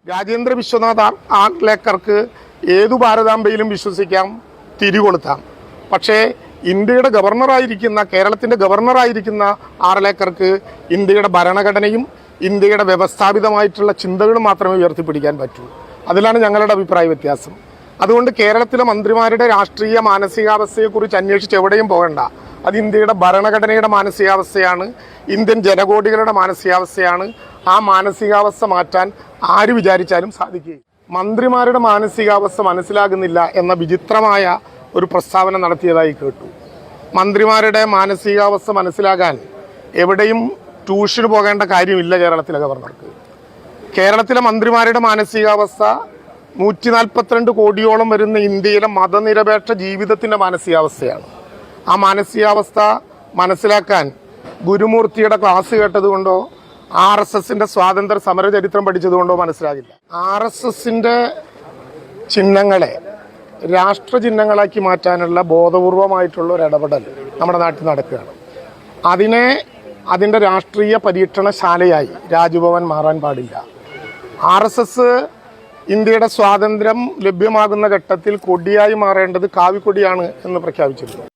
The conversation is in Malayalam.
രാജേന്ദ്ര വിശ്വനാഥ് ആർലേക്കർക്ക് ഏതു ഭാരതാംബയിലും വിശ്വസിക്കാം, തിരികൊളുത്താം. പക്ഷേ ഇന്ത്യയുടെ ഗവർണറായിരിക്കുന്ന, കേരളത്തിൻ്റെ ഗവർണറായിരിക്കുന്ന ആർലേക്കർക്ക് ഇന്ത്യയുടെ ഭരണഘടനയും ഇന്ത്യയുടെ വ്യവസ്ഥാപിതമായിട്ടുള്ള ചിന്തകളും മാത്രമേ ഉയർത്തിപ്പിടിക്കാൻ പറ്റൂ. അതിലാണ് ഞങ്ങളുടെ അഭിപ്രായ വ്യത്യാസം. അതുകൊണ്ട് കേരളത്തിലെ മന്ത്രിമാരുടെ രാഷ്ട്രീയ മാനസികാവസ്ഥയെക്കുറിച്ച് അന്വേഷിച്ച് എവിടെയും പോകണ്ട. അത് ഇന്ത്യയുടെ ഭരണഘടനയുടെ മാനസികാവസ്ഥയാണ്, ഇന്ത്യൻ ജനകോടികളുടെ മാനസികാവസ്ഥയാണ്. ആ മാനസികാവസ്ഥ മാറ്റാൻ ആര് വിചാരിച്ചാലും സാധിക്കുകയില്ല. മന്ത്രിമാരുടെ മാനസികാവസ്ഥ മനസ്സിലാകുന്നില്ല എന്ന വിചിത്രമായ ഒരു പ്രസ്താവന നടത്തിയതായി കേട്ടു. മന്ത്രിമാരുടെ മാനസികാവസ്ഥ മനസ്സിലാകാൻ എവിടെയും ട്യൂഷന് പോകേണ്ട കാര്യമില്ല കേരളത്തിലെ ഗവർണർക്ക്. കേരളത്തിലെ മന്ത്രിമാരുടെ മാനസികാവസ്ഥ 142 കോടിയോളം വരുന്ന ഇന്ത്യയിലെ മതനിരപേക്ഷ ജീവിതത്തിൻ്റെ മാനസികാവസ്ഥയാണ്. ആ മാനസികാവസ്ഥ മനസ്സിലാക്കാൻ ഗുരുമൂർത്തിയുടെ ക്ലാസ് കേട്ടതുകൊണ്ടോ RSSന്റെ സ്വാതന്ത്ര്യ സമര ചരിത്രം പഠിച്ചതുകൊണ്ടോ മനസ്സിലാകില്ല. RSSന്റെ ചിഹ്നങ്ങളെ രാഷ്ട്ര ചിഹ്നങ്ങളാക്കി മാറ്റാനുള്ള ബോധപൂർവമായിട്ടുള്ള ഒരു ഇടപെടൽ നമ്മുടെ നാട്ടിൽ നടക്കുകയാണ്. അതിൻ്റെ രാഷ്ട്രീയ പരീക്ഷണശാലയായി രാജ്ഭവൻ മാറാൻ പാടില്ല. RSS ഇന്ത്യയുടെ സ്വാതന്ത്ര്യം ലഭ്യമാകുന്ന ഘട്ടത്തിൽ കൊടിയായി മാറേണ്ടത് കാവിക്കൊടിയാണ് എന്ന് പ്രഖ്യാപിച്ചിരുന്നു.